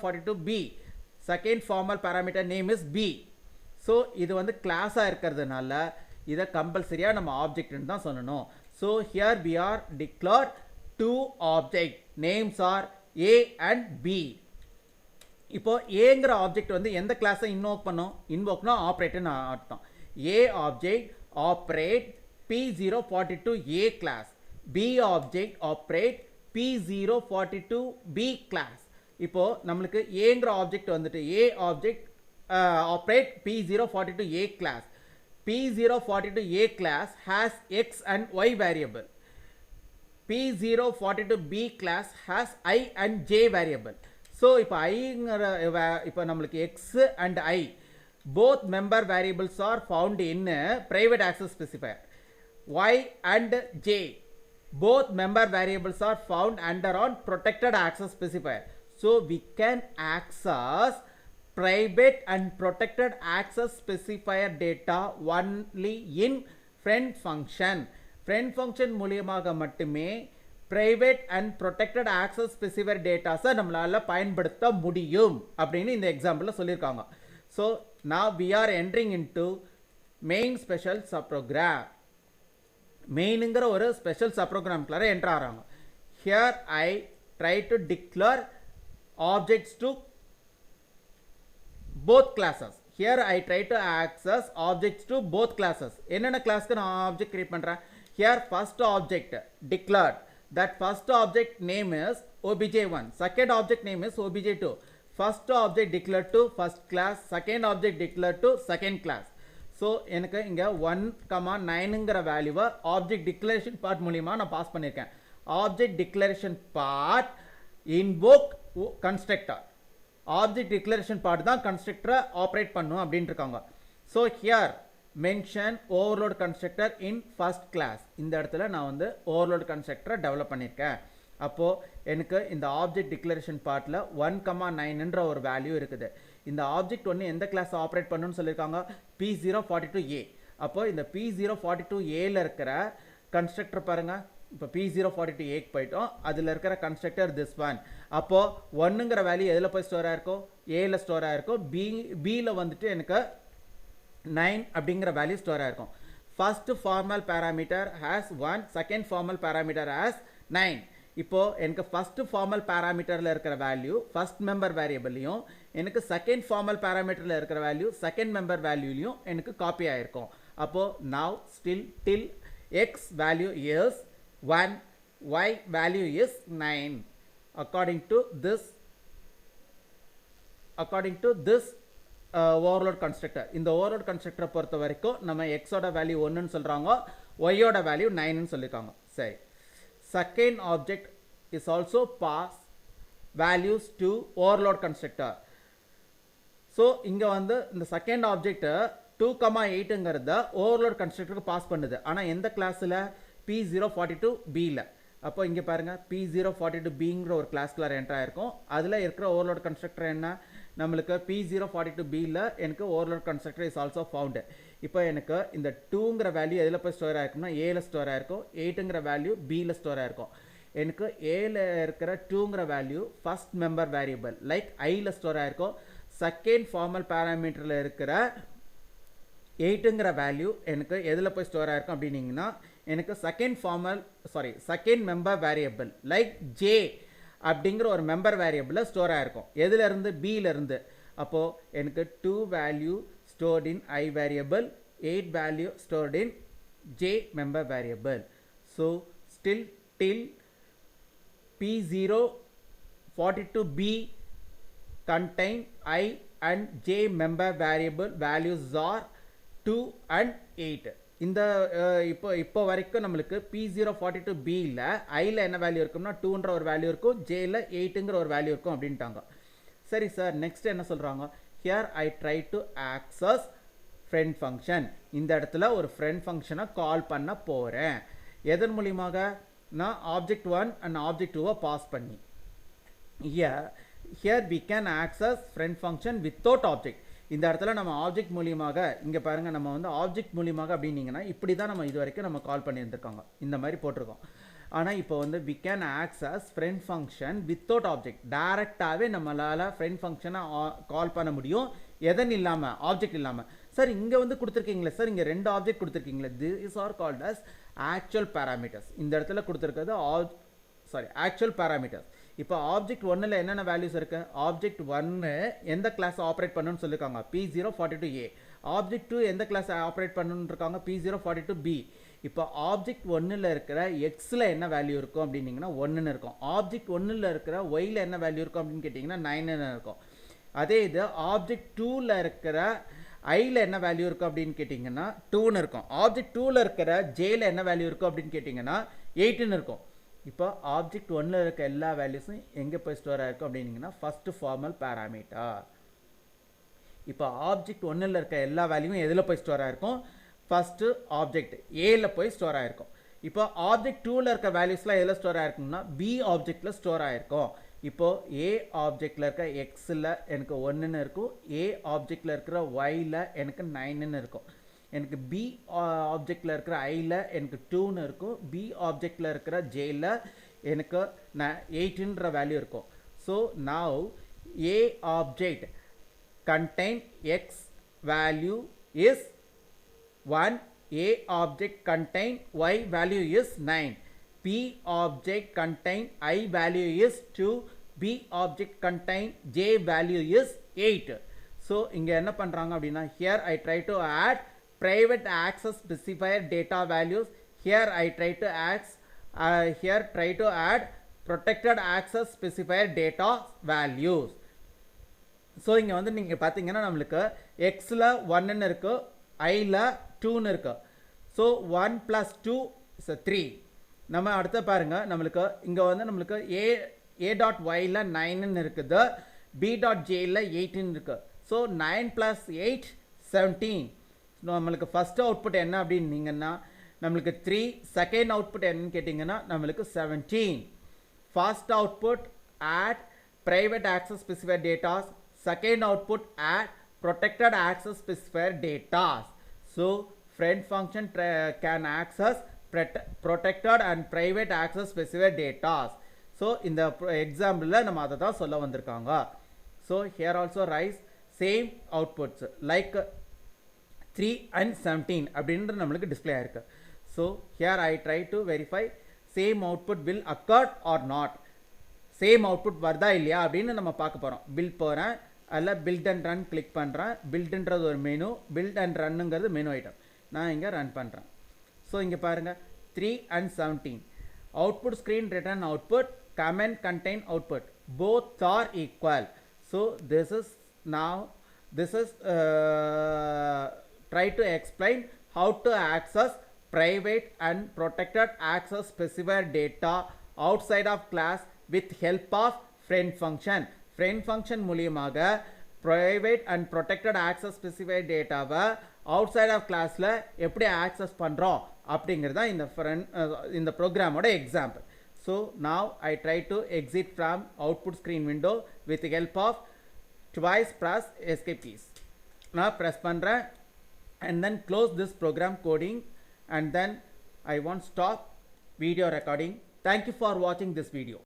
42b, second formal parameter name is b. So இது வந்து கிளாஸா இருக்கிறதுனால இதை கம்பல்சரியா நம்ம ஆப்ஜெக்ட்னு தான் சொல்லணும். So here we are declared two object names are a and b. இப்போ ஏங்கிற ஆப்ஜெக்ட் வந்து எந்த கிளாஸை இன்வோக்னா ஆப்ரேட்னு அர்த்தம். a object operate p042a class, b object operate p042b class. இப்போ நம்மளுக்கு ஏங்கிற ஆப்ஜெக்ட் வந்துட்டு a object operate p042a class. p042a class has x and y variable. p042b class has i and j variable. So இப்போ இப்போ நம்மளுக்கு x and i both member variables are found in private access specifier. y and j both member variables are found under on protected access specifier. So we can access private and protected access specifier data only in friend function. Friend function மூலமாக மட்டுமே private and protected access specifier datas நம்மளால பயன்படுத்த முடியும் அப்படின்னு இந்த எக்ஸாம்பிள்ல சொல்லிருக்காங்க. So now we are entering into main special subprogram. மெயின்ங்கிற ஒரு special சப்ரோகிராம்குள்ளார enter ஆகிறாங்க. Here I try to declare objects to both classes. Here I try to access objects to both classes. என்னென்ன கிளாஸ்க்கு நான் ஆப்ஜெக்ட் கிரியேட் பண்றேன்? Here first object declared, that first object name is obj1, second object name is obj2. First object declared to first class, second object declared to second class. So எனக்கு இங்க 1,9ங்கிற வேல்யூவை object declaration part மூலமா நான் pass பண்ணிருக்கேன். Object declaration part invoke constructor. Object declaration part தான் constructor operate பண்ணும் அப்படின்னு இருக்காங்க. So here mention overload constructor in first class. இந்த இடத்துல நான் வந்து overload constructor டெவலப் பண்ணிருக்கேன். அப்போ எனக்கு இந்த ஆப்ஜெக்ட் டிக்ளரேஷன் பார்ட்ல 1,9ன்ற ஒரு வேல்யூ இருக்குது. இந்த ஆப்ஜெக்ட் ஒன்று எந்த கிளாஸ் ஆப்ரேட் பண்ணுன்னு சொல்லியிருக்காங்க? p042a. அப்போ இந்த p042aல இருக்கிற கன்ஸ்ட்ரக்டர் பாருங்க. இப்போ p042aக்கு போயிட்டோம். அதில் இருக்கிற கன்ஸ்ட்ரக்டர் this one. அப்போ 1ங்கிற வேல்யூ எதில் போய் ஸ்டோர் ஆயிருக்கும்? ஏல ஸ்டோர் ஆயிருக்கும். பியில் வந்துட்டு எனக்கு 9 அப்படிங்கிற வேல்யூ ஸ்டோர் ஆயிருக்கும். First formal parameter has 1, second formal parameter has 9. இப்போ எனக்கு ஃபர்ஸ்ட் ஃபார்மல் பேராமீட்டரில் இருக்கிற வேல்யூ ஃபர்ஸ்ட் மெம்பர் வேரியபிள்லையும், எனக்கு செகண்ட் ஃபார்மல் பேராமீட்டரில் இருக்கிற வேல்யூ செகண்ட் மெம்பர் வேல்யூலையும் எனக்கு காப்பி ஆயிருக்கும். அப்போ now still till x value is 1, y value is 9. According to this overload constructor. இந்த overload constructor பொறுத்த வரைக்கும் நம்ம x ஓட வேல்யூ 1ன்னு சொல்றாங்க, y ஓட வேல்யூ 9ன்னு சொல்லிருக்காங்க. சரி, second object is also pass values to overload constructor. So இங்க வந்து இந்த செகண்ட் ஆப்ஜெக்ட் 2,8ங்கிறத ஓவர்லோட் கன்ஸ்ட்ரக்டருக்கு பாஸ் பண்ணுது. ஆனால் எந்த கிளாஸில்? p042bல. அப்போ இங்கே பாருங்க, p042bங்கிற ஒரு கிளாஸ்குள்ளார என்டர் ஆயிருக்கும். அதில் இருக்கிற ஓவர்லோட் கன்ஸ்ட்ரக்டர் என்ன? நம்மளுக்கு p042bல எனக்கு overload constructor is also found. இப்போ எனக்கு இந்த 2ங்கிற வேல்யூ எதில் போய் ஸ்டோர் ஆயிருக்கும்னா ஏல ஸ்டோர் ஆயிருக்கும். 8ங்கிற வேல்யூ பியில் ஸ்டோர் ஆயிருக்கும். எனக்கு ஏல இருக்கிற 2ங்கிற value first member variable like ஐல ஸ்டோர் ஆயிருக்கும். செகண்ட் ஃபார்மல் பேராமீட்டரில் இருக்கிற 8ங்கிற வேல்யூ எனக்கு எதில் போய் ஸ்டோர் ஆயிருக்கும் அப்படின்னீங்கன்னா எனக்கு second member variable like J அப்படிங்கிற ஒரு மெம்பர் வேரியபிள் ஸ்டோர் ஆயிருக்கும். எதுலேருந்து? பியிலிருந்து. அப்போது எனக்கு 2 value stored in I variable, 8 value stored in J member variable. So still till p042b contain i and j member variable values are 2 and 8. இந்த இப்போ வரைக்கும் நம்மளுக்கு p042bல ஐல என்ன வேல்யூ இருக்கும்னா 2ன்ற ஒரு வேல்யூ இருக்கும், jல 8ங்கிற ஒரு வேல்யூ இருக்கும் அப்படின்ட்டாங்க. சரி சார், நெக்ஸ்ட் என்ன சொல்றாங்க? Here I try to access friend function. இந்த இடத்துல ஒரு friend functionனை கால் பண்ண போறேன். எதன் மூலமாக? நான் object1 and object2 பாஸ் பண்ணி. Here we can access friend function without object. இந்த இடத்துல நம்ம ஆப்ஜெக்ட் மூலியமாக, இங்கே பாருங்கள், நம்ம வந்து ஆப்ஜெக்ட் மூலியமாக அப்படின்னீங்கன்னா இப்படி தான் நம்ம இது வரைக்கும் நம்ம கால் பண்ணியிருந்திருக்காங்க. இந்த மாதிரி போட்டிருக்கோம். ஆனால் இப்போ வந்து we can access friend function without object. டைரெக்டாகவே நம்மளால் friend ஃபங்க்ஷனை கால் பண்ண முடியும், எதன் இல்லாமல், ஆப்ஜெக்ட் இல்லாமல். சார் இங்கே வந்து கொடுத்துருக்கீங்களே சார், இங்கே 2 object கொடுத்துருக்கீங்களே, these are called as actual parameters. இந்த இடத்துல கொடுத்துருக்கிறது actual parameters. இப்போ ஆப்ஜெக்ட் 1ல் என்னென்ன வேல்யூஸ் இருக்கு? ஆப்ஜெக்ட் 1 எந்த கிளாஸ் ஆப்ரேட் பண்ணணும்னு சொல்லியிருக்காங்க? P042A. ஆப்ஜெக்ட் 2 எந்த கிளாஸ் ஆப்ரேட் பண்ணணும்னு இருக்காங்க? P042B. இப்போ ஆப்ஜெக்ட் 1ல் இருக்கிற எக்ஸில் என்ன வேல்யூ இருக்கும் அப்படின்னீங்கன்னா 1ன்னு இருக்கும். ஆப்ஜெக்ட் 1ல் இருக்கிற ஒயில் என்ன வேல்யூ இருக்கும் அப்படின்னு கேட்டிங்கன்னா 9ன்னு இருக்கும். அதே இது ஆப்ஜெக்ட் 2ல் இருக்கிற ஐயில் என்ன வேல்யூ இருக்கும் அப்படின்னு கேட்டிங்கன்னா 2ன்னு இருக்கும். ஆப்ஜெக்ட் 2ல் இருக்கிற ஜேயில் என்ன வேல்யூ இருக்கும் அப்படின்னு கேட்டிங்கன்னா 8ன்னு இருக்கும். இப்போ ஆப்ஜெக்ட் 1ல் இருக்க எல்லா வேல்யூஸும் எங்கே போய் ஸ்டோர் ஆகிருக்கும் அப்படின்னீங்கன்னா ஃபஸ்ட்டு ஃபார்மல் பேராமீட்டர். இப்போ ஆப்ஜெக்ட் 1ல் இருக்க எல்லா வேல்யூவும் எதில் போய் ஸ்டோர் ஆகிருக்கும்? ஃபஸ்ட்டு ஆப்ஜெக்ட் ஏல போய் ஸ்டோர் ஆகிருக்கும். இப்போ ஆப்ஜெக்ட் 2ல் இருக்க வேல்யூஸ்லாம் எதில் ஸ்டோர் ஆகிருக்கும்னா பி ஆப்ஜெக்டில் ஸ்டோர் ஆகிருக்கும். இப்போது ஏ ஆப்ஜெக்டில் இருக்க எக்ஸில் எனக்கு 1ன்னு இருக்கும், ஏ ஆப்ஜெக்டில் இருக்கிற ஒயில் எனக்கு 9ன்னு இருக்கும், எனக்கு பி ஆப்ஜெக்டில் இருக்கிற ஐயில் எனக்கு 2ன்னு இருக்கும், பி ஆப்ஜெக்டில் இருக்கிற ஜேயில் எனக்கு 8ன்ற வேல்யூ இருக்கும். So now A object contain x value is 1, a object contain y value is 9, p object contain I value is 2, b object contain j value is 8. So இங்க என்ன பண்றாங்க அப்படின்னா, here I try to add private access specifier data values, here I try to add protected access specifier data values. So இங்கே வந்து நீங்கள் பார்த்தீங்கன்னா நம்மளுக்கு எக்ஸில் 1ன்னு இருக்குது, ஐயில் 2ன்னு இருக்குது. So 1 + 2 is 3. நம்ம அடுத்த பாருங்கள், நம்மளுக்கு இங்கே வந்து நம்மளுக்கு ஏ டாட் ஒயில் 9ன்னு இருக்குது, பி டாட் ஜேயில் 8ன்னு இருக்குது. ஸோ 9 + 8 17. நம்மளுக்கு ஃபஸ்ட்டு அவுட்புட் என்ன அப்படின்னீங்கன்னா நம்மளுக்கு 3, செகண்ட் அவுட்புட் என்னன்னு கேட்டிங்கன்னா நம்மளுக்கு 17. First output add private access specifier data, second output add protected access specifier data. So friend function can access protected and private access specifier data. So in the example la நம்ம அத தான் சொல்ல வந்திருக்காங்க. So here also rise same outputs like 3 and 17 அப்படின்ற நம்மளுக்கு display ஆயிருக்கு. So here I try to verify same output will occur or not. Same output வருதா இல்லையா அப்படின்னு நம்ம பார்க்க போகிறோம். பில்ட் போகிறேன், அதில் பில்ட் அண்ட் ரன் கிளிக் பண்ணுறேன். பில்டுன்றது ஒரு மெனு, பில்ட் அண்ட் ரன்னுங்கிறது மெனு ஐட்டம். நான் இங்கே ரன் பண்ணுறேன். ஸோ இங்கே பாருங்கள் 3 and 17 output screen return output, comment contain output, both are equal. So this is try to explain how to access private and protected access specifier data outside of class with help of friend function. friend function மூலியமாக private and protected access specifier dataவை outside of classல எப்படி access பண்ணுறோம் அப்படிங்கிறது தான் இந்த ப்ரோக்ராமோட example. So now I try to exit from output screen window with the help of twice press escape keys. நான் press பண்ணுறேன் and then close this program coding and then I want stop video recording. Thank you for watching this video.